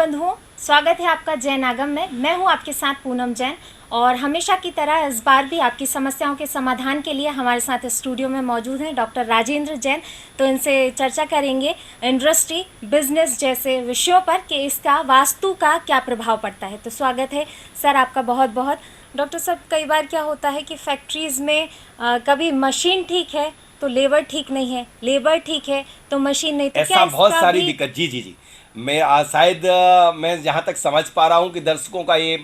बंधुओं, स्वागत है आपका जैन आगम में। मैं हूं आपके साथ पूनम जैन और हमेशा की तरह इस बार भी आपकी समस्याओं के समाधान के लिए हमारे साथ स्टूडियो में मौजूद हैं डॉक्टर राजेंद्र जैन। तो इनसे चर्चा करेंगे इंडस्ट्री, बिजनेस जैसे विषयों पर कि इसका वास्तु का क्या प्रभाव पड़ता है। तो स्वागत है सर आपका बहुत बहुत। डॉक्टर साहब, कई बार क्या होता है कि फैक्ट्रीज़ में कभी मशीन ठीक है तो लेबर ठीक नहीं है, लेबर ठीक है तो मशीन नहीं, तो क्या ऐसा बहुत इसका सारी भी? दिक्कत। जी जी जी। मैं शायद मैं जहाँ तक समझ पा रहा हूँ कि दर्शकों का ये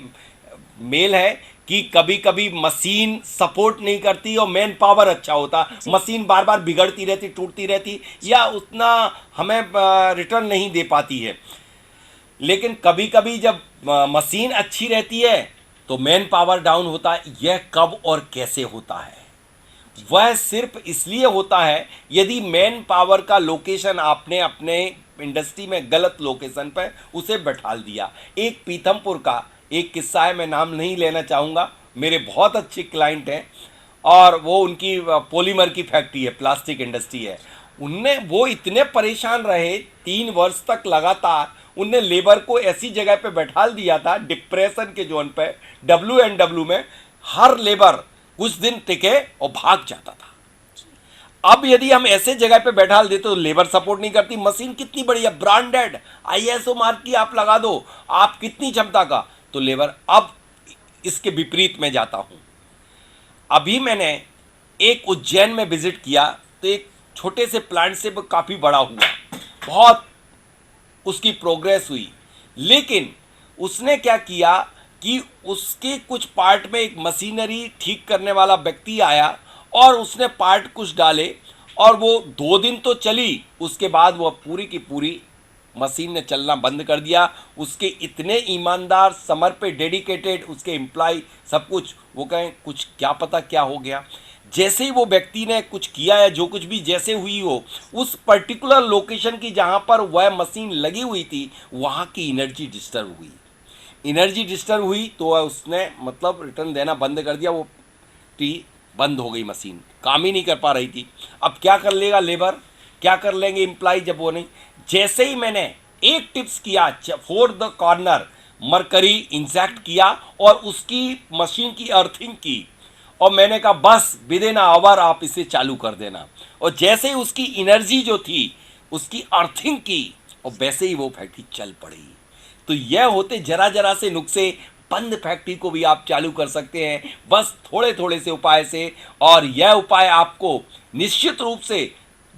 मेल है कि कभी कभी मशीन सपोर्ट नहीं करती और मैन पावर अच्छा होता, जी मशीन बार बार बिगड़ती रहती, टूटती रहती या उतना हमें रिटर्न नहीं दे पाती है। लेकिन कभी कभी जब मशीन अच्छी रहती है तो मैन पावर डाउन होता है। यह कब और कैसे होता है? वह सिर्फ इसलिए होता है यदि मैन पावर का लोकेशन आपने अपने इंडस्ट्री में गलत लोकेशन पर उसे बैठाल दिया। एक पीथमपुर का एक किस्सा है, मैं नाम नहीं लेना चाहूँगा। मेरे बहुत अच्छे क्लाइंट हैं और वो उनकी पॉलीमर की फैक्ट्री है, प्लास्टिक इंडस्ट्री है। उनने वो इतने परेशान रहे 3 वर्ष तक लगातार। उनने लेबर को ऐसी जगह पे बैठाल दिया था डिप्रेशन के जोन पे, WNW में। हर लेबर कुछ दिन टिके और भाग जाता था। अब यदि हम ऐसे जगह पे बैठा देते तो लेबर सपोर्ट नहीं करती। मशीन कितनी बढ़िया ब्रांडेड ISO मार्क की आप लगा दो, आप कितनी क्षमता का, तो लेबर। अब इसके विपरीत में जाता हूं। अभी मैंने एक उज्जैन में विजिट किया तो एक छोटे से प्लांट से वो काफ़ी बड़ा हुआ, बहुत उसकी प्रोग्रेस हुई। लेकिन उसने क्या किया कि उसके कुछ पार्ट में एक मशीनरी ठीक करने वाला व्यक्ति आया और उसने पार्ट कुछ डाले और वो 2 दिन तो चली, उसके बाद वो पूरी की पूरी मशीन ने चलना बंद कर दिया। उसके इतने ईमानदार, समर्पित, डेडिकेटेड उसके एम्प्लॉय, सब कुछ, वो कहें कुछ क्या पता क्या हो गया। जैसे ही वो व्यक्ति ने कुछ किया है, जो कुछ भी जैसे हुई हो, उस पर्टिकुलर लोकेशन की जहाँ पर वह मशीन लगी हुई थी वहाँ की एनर्जी डिस्टर्ब हुई। एनर्जी डिस्टर्ब हुई तो वह उसने मतलब रिटर्न देना बंद कर दिया। वो टी बंद हो गई, मशीन काम ही नहीं कर पा रही थी। अब क्या कर लेगा लेबर, क्या कर लेंगे एम्प्लॉय जब वो नहीं। जैसे ही मैंने एक टिप्स किया, four the corner mercury inject किया और उसकी मशीन की अर्थिंग की और मैंने कहा बस विद इन आवर आप इसे चालू कर देना। और जैसे ही उसकी एनर्जी जो थी उसकी अर्थिंग की और वैसे ही वो फैक्ट्री चल पड़ी। तो यह होते जरा जरा से नुस्खे, बंद फैक्ट्री को भी आप चालू कर सकते हैं बस थोड़े थोड़े से उपाय से। और यह उपाय आपको निश्चित रूप से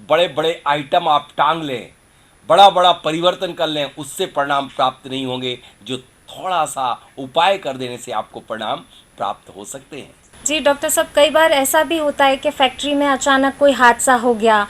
बड़े बड़े आइटम आप टांग लें, बड़ा बड़ा परिवर्तन कर लें, उससे परिणाम प्राप्त नहीं होंगे। जो थोड़ा सा उपाय कर देने से आपको परिणाम प्राप्त हो सकते हैं। जी डॉक्टर साहब, कई बार ऐसा भी होता है कि फैक्ट्री में अचानक कोई हादसा हो गया,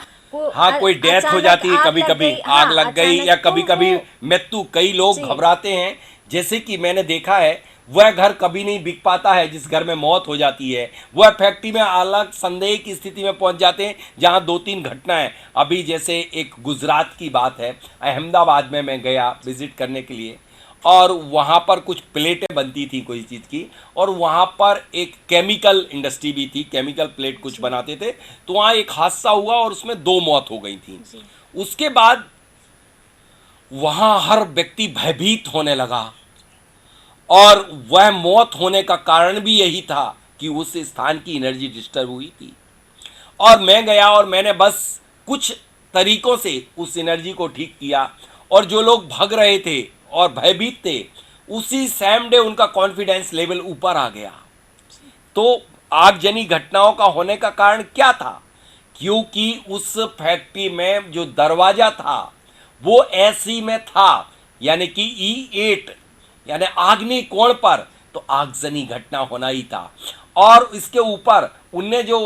हाँ, कोई डेथ हो अचानक जाती है, आग कभी लग कभी गई, आग हाँ लग गई अचानक, या तो कभी कभी वो मृत्यु। कई लोग जी घबराते हैं। जैसे कि मैंने देखा है, वह घर कभी नहीं बिक पाता है जिस घर में मौत हो जाती है। वह फैक्ट्री में अलग संदेह की स्थिति में पहुंच जाते हैं जहां 2-3 घटनाएं। अभी जैसे एक गुजरात की बात है, अहमदाबाद में मैं गया विजिट करने के लिए और वहाँ पर कुछ प्लेटें बनती थी कोई चीज़ की, और वहाँ पर एक केमिकल इंडस्ट्री भी थी, केमिकल प्लेट कुछ जी बनाते थे। तो वहाँ एक हादसा हुआ और उसमें 2 मौत हो गई थी। जी उसके बाद वहाँ हर व्यक्ति भयभीत होने लगा और वह मौत होने का कारण भी यही था कि उस स्थान की एनर्जी डिस्टर्ब हुई थी। और मैं गया और मैंने बस कुछ तरीकों से उस एनर्जी को ठीक किया और जो लोग भाग रहे थे और भयभीत थे, उसी सेम डे उनका कॉन्फिडेंस लेवल ऊपर आ गया। तो आगजनी घटनाओं का होने का कारण क्या था? क्योंकि उस फैक्ट्री में जो दरवाजा था वो ऐसी में था, यानी कि E8 यानी आग्नेय कोण पर, तो आगजनी घटना होना ही था। और इसके ऊपर उनने जो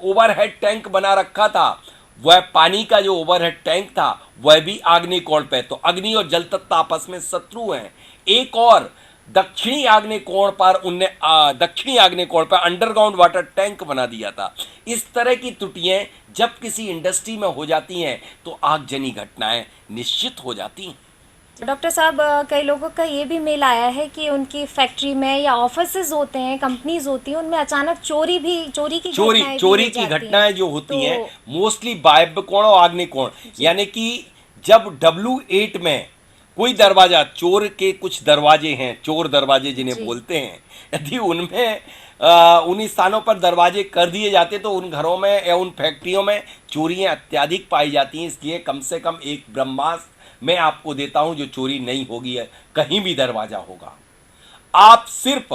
ओवरहेड टैंक बना रखा था, वह पानी का जो ओवरहेड टैंक था वह भी आग्नेय कोण पे। तो अग्नि और जल तत्व आपस में शत्रु हैं। एक और दक्षिणी आग्नेय कोण पर उनने दक्षिणी आग्नेय कोण पर अंडरग्राउंड वाटर टैंक बना दिया था। इस तरह की त्रुटियां जब किसी इंडस्ट्री में हो जाती हैं तो आगजनी घटनाएं निश्चित हो जाती हैं। डॉक्टर साहब, कई लोगों का ये भी मेल आया है कि उनकी फैक्ट्री में या ऑफिसेज होते हैं, कंपनीज होती हैं, उनमें अचानक चोरी की घटनाएं भी चोरी हो की जाती घटनाएं हैं। जो होती हैं तो मोस्टली बाह्य कोण और आग्नेय कोण, जी यानी कि जब W8 में कोई दरवाजा, चोर के कुछ दरवाजे हैं, चोर दरवाजे जिन्हें बोलते हैं, यदि उनमें उन स्थानों पर दरवाजे कर दिए जाते तो उन घरों में या उन फैक्ट्रियों में चोरियां अत्यधिक पाई जाती हैं। इसलिए कम से कम एक ब्रह्मास्त्र मैं आपको देता हूं जो चोरी नहीं होगी है, कहीं भी दरवाजा होगा। आप सिर्फ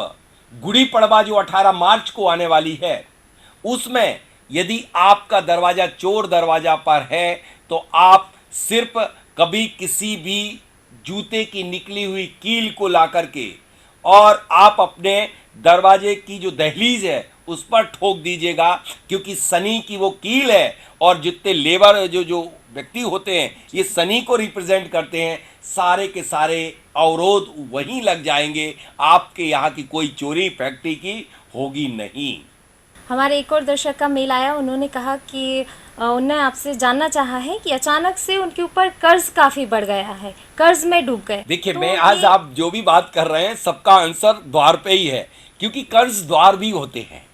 गुड़ी पड़वा जो 18 मार्च को आने वाली है, उसमें यदि आपका दरवाजा चोर दरवाजा पर है तो आप सिर्फ कभी किसी भी जूते की निकली हुई कील को ला करके और आप अपने दरवाजे की जो दहलीज है उस पर ठोक दीजिएगा, क्योंकि शनि की वो कील है और जितने लेबर जो व्यक्ति होते हैं ये शनि को रिप्रेजेंट करते हैं। सारे के सारे अवरोध वहीं लग जाएंगे, आपके यहाँ की कोई चोरी फैक्ट्री की होगी नहीं। हमारे एक और दर्शक का मेल आया, उन्होंने कहा कि उन्हें आपसे जानना चाहा है कि अचानक से उनके ऊपर कर्ज काफ़ी बढ़ गया है, कर्ज में डूब गए। देखिए तो मैं आज आप जो भी बात कर रहे हैं सबका आंसर द्वार पे ही है, क्योंकि कर्ज द्वार भी होते हैं।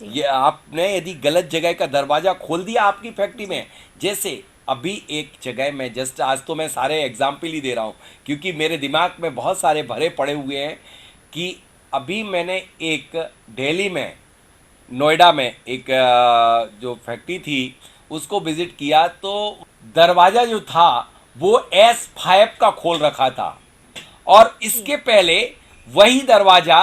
ये आपने यदि गलत जगह का दरवाजा खोल दिया आपकी फैक्ट्री में, जैसे अभी एक जगह में जस्ट आज तो मैं सारे एग्जाम्पल ही दे रहा हूँ क्योंकि मेरे दिमाग में बहुत सारे भरे पड़े हुए हैं, कि अभी मैंने एक दिल्ली में नोएडा में एक जो फैक्ट्री थी उसको विजिट किया, तो दरवाज़ा जो था वो S5 का खोल रखा था और इसके पहले वही दरवाज़ा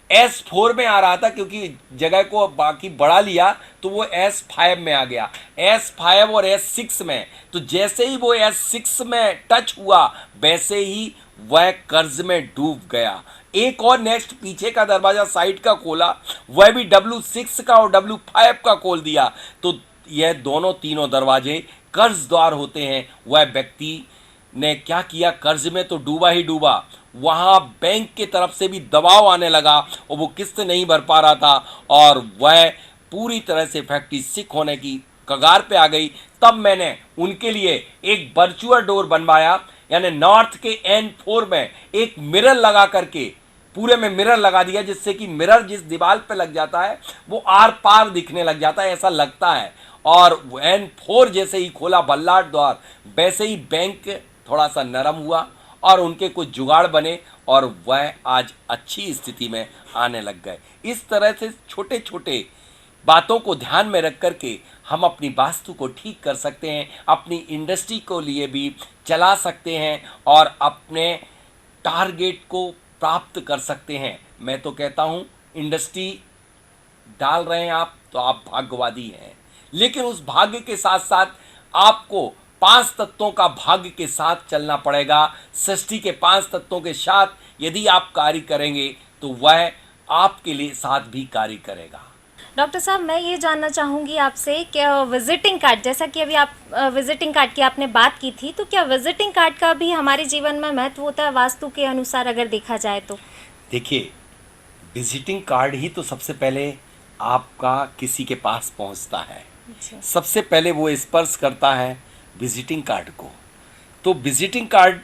S4 में आ रहा था, क्योंकि जगह को बाकी बढ़ा लिया तो वो S5 में आ गया, S5 और S6 में। तो जैसे ही वो S6 में टच हुआ वैसे ही वह कर्ज में डूब गया। एक और नेक्स्ट पीछे का दरवाजा साइड का खोला, वह भी W6 का और W5 का खोल दिया। तो यह दोनों तीनों दरवाजे कर्ज द्वार होते हैं। वह व्यक्ति ने क्या किया, कर्ज में तो डूबा ही डूबा, वहाँ बैंक के तरफ से भी दबाव आने लगा और वो किस्त नहीं भर पा रहा था और वह पूरी तरह से फैक्ट्री सिक होने की कगार पे आ गई। तब मैंने उनके लिए एक वर्चुअल डोर बनवाया, यानी नॉर्थ के N4 में एक मिरर लगा करके पूरे में मिरर लगा दिया, जिससे कि मिरर जिस दीवार पे लग जाता है वो आर पार दिखने लग जाता है, ऐसा लगता है। और N4 जैसे ही खोला बल्लाट द्वार, वैसे ही बैंक थोड़ा सा नरम हुआ और उनके कुछ जुगाड़ बने और वह आज अच्छी स्थिति में आने लग गए। इस तरह से छोटे छोटे बातों को ध्यान में रख करके हम अपनी वास्तु को ठीक कर सकते हैं, अपनी इंडस्ट्री को लिए भी चला सकते हैं और अपने टारगेट को प्राप्त कर सकते हैं। मैं तो कहता हूँ इंडस्ट्री डाल रहे हैं आप तो आप भाग्यवादी हैं, लेकिन उस भाग्य के साथ साथ आपको 5 तत्वों का भाग्य के साथ चलना पड़ेगा। सृष्टि के 5 तत्वों के साथ यदि आप कार्य करेंगे तो वह आपके लिए साथ भी कार्य करेगा। डॉक्टर साहब, मैं ये जानना चाहूँगी आपसे कि विजिटिंग कार्ड, जैसा कि अभी आप विजिटिंग कार्ड की आपने बात की थी, तो क्या विजिटिंग कार्ड का भी हमारे जीवन में महत्व होता है वास्तु के अनुसार अगर देखा जाए तो? देखिए, विजिटिंग कार्ड ही तो सबसे पहले आपका किसी के पास पहुंचता है। सबसे पहले वो स्पर्श करता है विजिटिंग कार्ड को। तो विजिटिंग कार्ड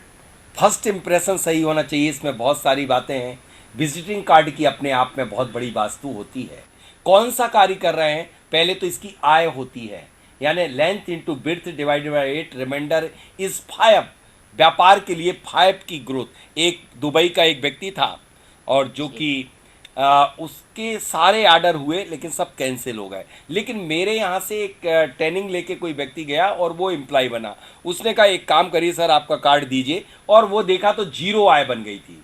फर्स्ट इम्प्रेशन सही होना चाहिए। इसमें बहुत सारी बातें हैं। विजिटिंग कार्ड की अपने आप में बहुत बड़ी वास्तु होती है। कौन सा कार्य कर रहे हैं, पहले तो इसकी आय होती है, यानी length into width divided by 8, remainder is 5। व्यापार के लिए 5 की ग्रोथ। एक दुबई का एक व्यक्ति था और जो कि उसके सारे आर्डर हुए लेकिन सब कैंसिल हो गए, लेकिन मेरे यहाँ से एक ट्रेनिंग लेके कोई व्यक्ति गया और वो एम्प्लॉय बना। उसने कहा एक काम करिए सर, आपका कार्ड दीजिए, और वो देखा तो 0 आय बन गई थी।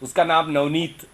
उसका नाम नवनीत,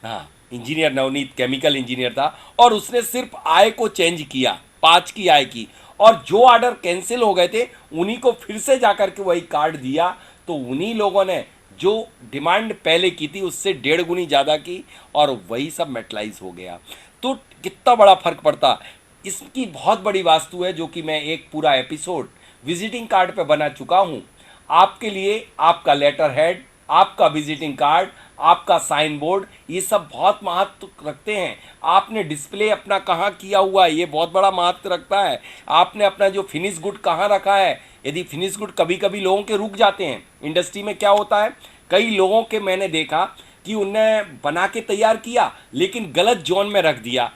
हाँ इंजीनियर नवनीत, केमिकल इंजीनियर था, और उसने सिर्फ आय को चेंज किया, 5 की आय की, और जो ऑर्डर कैंसिल हो गए थे उन्हीं को फिर से जाकर के वही कार्ड दिया। तो उन्हीं लोगों ने जो डिमांड पहले की थी उससे 1.5 गुनी ज़्यादा की और वही सब मेटलाइज हो गया। तो कितना बड़ा फर्क पड़ता। इसकी बहुत बड़ी वास्तु है जो कि मैं एक पूरा एपिसोड विजिटिंग कार्ड पे बना चुका हूँ आपके लिए। आपका लेटर हेड, आपका विजिटिंग कार्ड, आपका साइन बोर्ड, ये सब बहुत महत्व रखते हैं। आपने डिस्प्ले अपना कहाँ किया हुआ है, ये बहुत बड़ा महत्व रखता है। आपने अपना जो फिनिश गुड कहाँ रखा है। यदि फिनिश गुड कभी कभी लोगों के रुक जाते हैं। इंडस्ट्री में क्या होता है, कई लोगों के मैंने देखा कि उनने बना के तैयार किया लेकिन गलत जोन में रख दिया।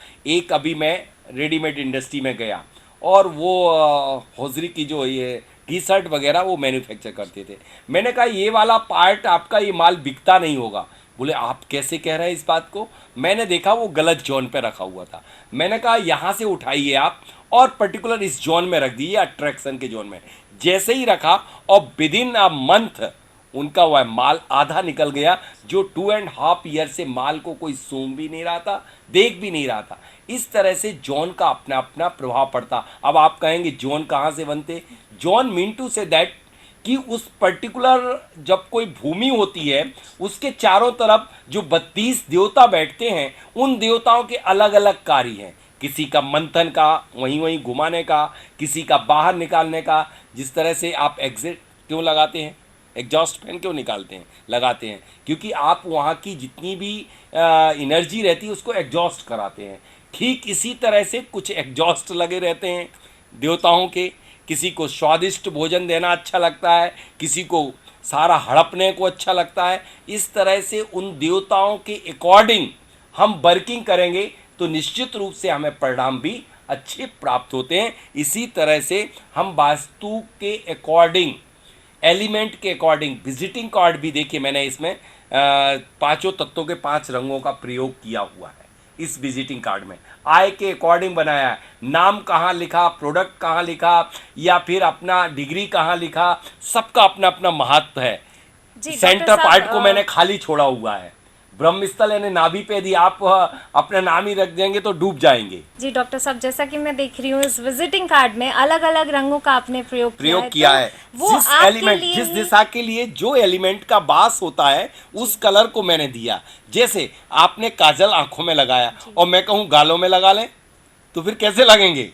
अभी मैं रेडीमेड इंडस्ट्री में गया और वो हौजरी की जो ये टी शर्ट वगैरह वो मैन्युफैक्चर करते थे। मैंने कहा ये वाला पार्ट आपका, ये माल बिकता नहीं होगा। बोले आप कैसे कह रहे हैं इस बात को? मैंने देखा वो गलत जोन पे रखा हुआ था। मैंने कहा यहाँ से उठाइए आप और पर्टिकुलर इस जोन में रख दीजिए, अट्रैक्शन के जोन में। जैसे ही रखा और विद इन अ मंथ उनका वह माल आधा निकल गया, जो 2.5 ईयर से माल को कोई सूंघ भी नहीं रहा था, देख भी नहीं रहा था। इस तरह से जोन का अपना अपना प्रभाव पड़ता। अब आप कहेंगे जोन कहाँ से बनते? Zone mean to say that कि उस पर्टिकुलर जब कोई भूमि होती है उसके चारों तरफ जो 32 देवता बैठते हैं, उन देवताओं के अलग अलग कार्य हैं। किसी का मंथन का, वहीं वहीं घुमाने का, किसी का बाहर निकालने का। जिस तरह से आप एग्जिट क्यों लगाते हैं, एग्जॉस्ट फैन क्यों निकालते हैं, लगाते हैं? क्योंकि आप वहाँ की जितनी भी एनर्जी रहती है उसको एग्जॉस्ट कराते हैं। ठीक इसी तरह से कुछ एग्जॉस्ट लगे रहते हैं देवताओं के। किसी को स्वादिष्ट भोजन देना अच्छा लगता है, किसी को सारा हड़पने को अच्छा लगता है। इस तरह से उन देवताओं के अकॉर्डिंग हम वर्किंग करेंगे तो निश्चित रूप से हमें परिणाम भी अच्छे प्राप्त होते हैं। इसी तरह से हम वास्तु के अकॉर्डिंग, एलिमेंट के अकॉर्डिंग, विजिटिंग कार्ड भी देखिए मैंने इसमें पांचों तत्वों के 5 रंगों का प्रयोग किया हुआ है इस विजिटिंग कार्ड में। आय के अकॉर्डिंग बनाया है, नाम कहाँ लिखा, प्रोडक्ट कहाँ लिखा, या फिर अपना डिग्री कहाँ लिखा, सबका अपना अपना महत्व है। सेंटर पार्ट को मैंने खाली छोड़ा हुआ है। ब्रह्मस्थल यानी नाभि पे यदि आप अपना नाम ही रख देंगे तो डूब जाएंगे। जी डॉक्टर साहब, जैसा कि मैं देख रही हूँ इस विजिटिंग कार्ड में अलग अलग रंगों का आपने प्रयोग किया है। वो जिस एलिमेंट, जिस दिशा के लिए जो एलिमेंट का वास होता है उस कलर को मैंने दिया। जैसे आपने काजल आंखों में लगाया और मैं कहूँ गालों में लगा लें तो फिर कैसे लगेंगे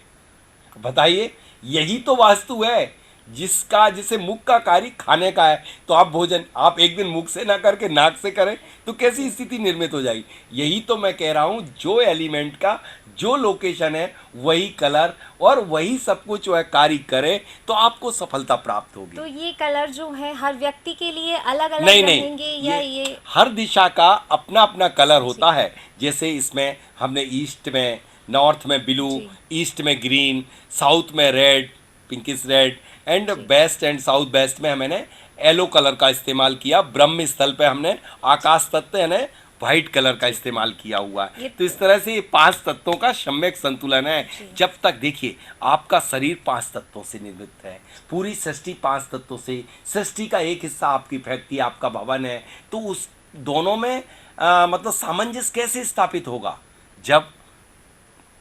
बताइए? यही तो वास्तु है। जिसे मुख का कार्य खाने का है, तो आप भोजन आप एक दिन मुख से ना करके नाक से करें तो कैसी स्थिति निर्मित हो जाएगी? यही तो मैं कह रहा हूँ, जो एलिमेंट का जो लोकेशन है वही कलर और वही सब कुछ जो है कार्य करे तो आपको सफलता प्राप्त होगी। तो ये कलर जो है हर व्यक्ति के लिए अलग अलग रहेंगे या ये हर दिशा का अपना अपना कलर होता है। जैसे इसमें हमने ईस्ट में, नॉर्थ में ब्लू, ईस्ट में ग्रीन, साउथ में red, pinkish red, and west and south west में मैंने येलो कलर का इस्तेमाल किया। ब्रह्म स्थल पे हमने आकाश तत्व यानी वाइट कलर का इस्तेमाल किया हुआ है। तो इस तरह से ये 5 तत्वों का सम्यक संतुलन है। जब तक देखिए आपका शरीर 5 तत्वों से निर्मित है, पूरी सृष्टि 5 तत्वों से, सृष्टि का एक हिस्सा आपकी फैक्ट्री, आपका भवन है, तो उस दोनों में मतलब सामंजस्य कैसे स्थापित होगा? जब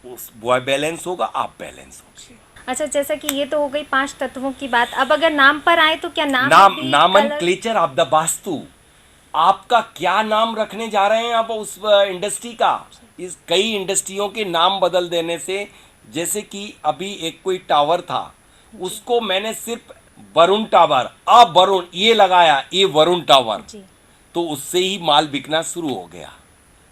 उस वो बैलेंस होगा, आप बैलेंस होंगे। अच्छा, जैसा कि ये तो हो गई 5 तत्वों की बात। अब अगर नाम पर आए तो क्या नामनक्लेचर ऑफ द वास्तु, आपका क्या नाम रखने जा रहे हैं आप उस इंडस्ट्री का? इस कई इंडस्ट्रियों के नाम बदल देने से, जैसे कि अभी एक कोई टावर था, उसको मैंने सिर्फ वरुण टावर, वरुण ये लगाया, ये वरुण टावर, तो उससे ही माल बिकना शुरू हो गया,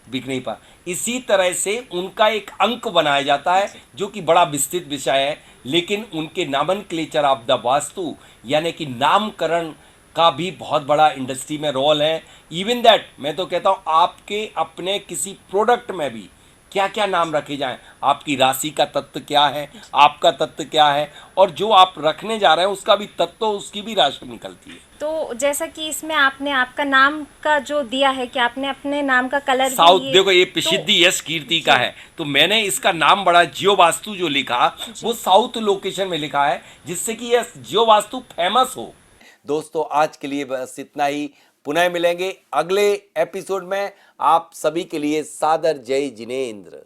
बिक नहीं पा। इसी तरह से उनका एक अंक बनाया जाता है जो कि बड़ा विस्तृत विषय है, लेकिन उनके नामनक्लेचर ऑफ द वास्तु यानी कि नामकरण का भी बहुत बड़ा इंडस्ट्री में रोल है। इवन दैट मैं तो कहता हूँ आपके अपने किसी प्रोडक्ट में भी क्या क्या नाम रखे जाएं, आपकी राशि का तत्व क्या है, आपका तत्व क्या है, और जो आप रखने जा रहे हैं उसका भी तत्व, उसकी भी राशि निकलती है। तो जैसा कि इसमें आपने आपका नाम का जो दिया है कि आपने अपने नाम का कलर साउथ, देखो ये प्रसिद्धि यश कीर्ति का है, तो मैंने इसका नाम बड़ा जियो वास्तु जो लिखा वो साउथ लोकेशन में लिखा है, जिससे कि यह जियो वास्तु फेमस हो। दोस्तों आज के लिए बस इतना ही, पुनः मिलेंगे अगले एपिसोड में। आप सभी के लिए सादर जय जिनेंद्र।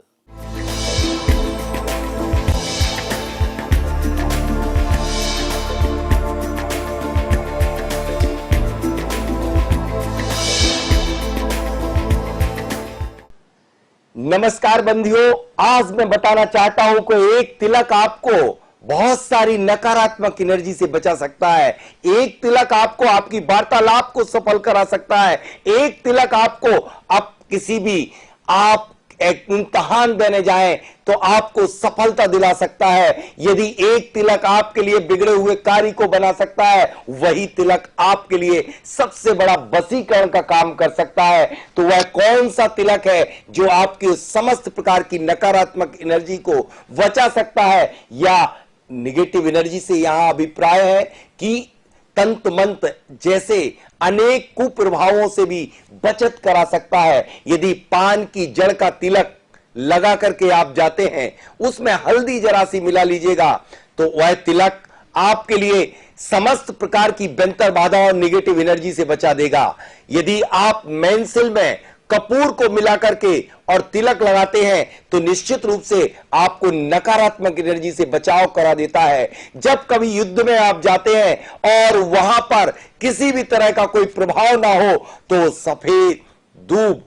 नमस्कार बंधियों, आज मैं बताना चाहता हूं कि एक तिलक आपको बहुत सारी नकारात्मक एनर्जी से बचा सकता है। एक तिलक आपको आपकी वार्तालाप को सफल करा सकता है। एक तिलक आपको आप किसी भी आप एक इम्तिहान देने जाएं तो आपको सफलता दिला सकता है। यदि एक तिलक आपके लिए बिगड़े हुए कार्य को बना सकता है, वही तिलक आपके लिए सबसे बड़ा वशीकरण का काम कर सकता है। तो वह कौन सा तिलक है जो आपकी समस्त प्रकार की नकारात्मक एनर्जी को बचा सकता है या निगेटिव एनर्जी से यहां अभिप्राय है कि तंत्र मंत्र जैसे अनेक कुप्रभावों से भी बचत करा सकता है। यदि पान की जड़ का तिलक लगा करके आप जाते हैं, उसमें हल्दी जरा सी मिला लीजिएगा, तो वह तिलक आपके लिए समस्त प्रकार की बेंतर बाधा और निगेटिव एनर्जी से बचा देगा। यदि आप मेंसिल में कपूर को मिला करके और तिलक लगाते हैं तो निश्चित रूप से आपको नकारात्मक एनर्जी से बचाव करा देता है। जब कभी युद्ध में आप जाते हैं और वहां पर किसी भी तरह का कोई प्रभाव ना हो, तो सफेद दूब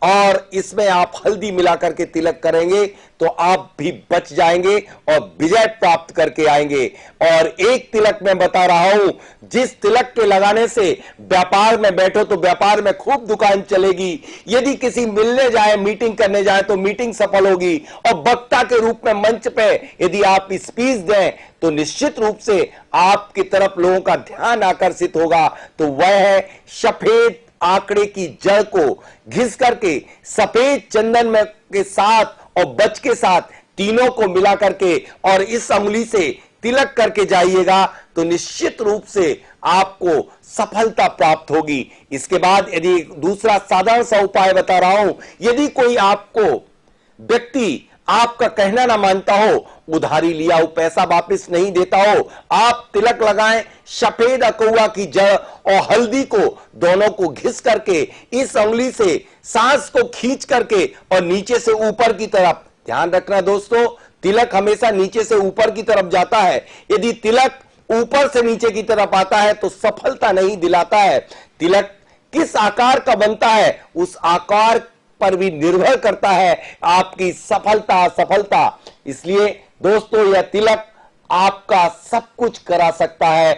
और इसमें आप हल्दी मिला करके तिलक करेंगे तो आप भी बच जाएंगे और विजय प्राप्त करके आएंगे। और एक तिलक मैं बता रहा हूं, जिस तिलक के लगाने से व्यापार में बैठो तो व्यापार में खूब दुकान चलेगी, यदि किसी मिलने जाए, मीटिंग करने जाए तो मीटिंग सफल होगी, और वक्ता के रूप में मंच पे यदि आप स्पीच दें तो निश्चित रूप से आपकी तरफ लोगों का ध्यान आकर्षित होगा। तो वह है सफेद आंकड़े की जड़ को घिस करके सफेद चंदन में के साथ और बच के साथ तीनों को मिला करके और इस अंगुली से तिलक करके जाइएगा, तो निश्चित रूप से आपको सफलता प्राप्त होगी। इसके बाद यदि दूसरा साधारण सा उपाय बता रहा हूं, यदि कोई आपको व्यक्ति आपका कहना ना मानता हो, उधारी लिया हो पैसा वापस नहीं देता हो, आप तिलक लगाएं, सफेद अकौआ की जड़ और हल्दी को दोनों को घिस करके इस उंगली से सांस को खींच करके और नीचे से ऊपर की तरफ, ध्यान रखना दोस्तों, तिलक हमेशा नीचे से ऊपर की तरफ जाता है। यदि तिलक ऊपर से नीचे की तरफ आता है तो सफलता नहीं दिलाता है। तिलक किस आकार का बनता है, उस आकार पर भी निर्भर करता है आपकी सफलता असफलता। इसलिए दोस्तों, यह तिलक आपका सब कुछ करा सकता है,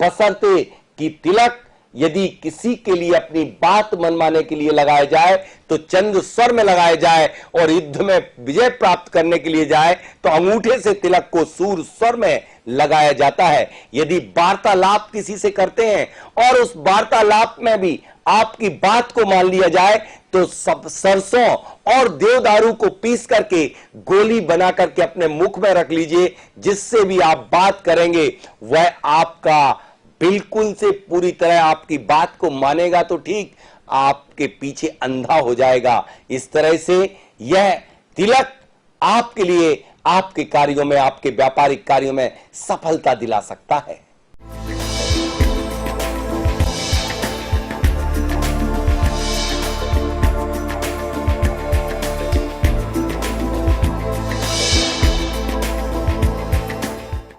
बशर्ते कि तिलक यदि किसी के लिए अपनी बात मनवाने के लिए लगाया जाए तो चंद्र स्वर में लगाया जाए, और युद्ध में विजय प्राप्त करने के लिए जाए तो अंगूठे से तिलक को सूर स्वर में लगाया जाता है। यदि वार्तालाप किसी से करते हैं और उस वार्तालाप में भी आपकी बात को मान लिया जाए तो सब सरसों और देवदारू को पीस करके गोली बना करके अपने मुख में रख लीजिए, जिससे भी आप बात करेंगे वह आपका बिल्कुल से पूरी तरह आपकी बात को मानेगा तो ठीक, आपके पीछे अंधा हो जाएगा। इस तरह से यह तिलक आपके लिए आपके कार्यों में, आपके व्यापारिक कार्यों में सफलता दिला सकता है।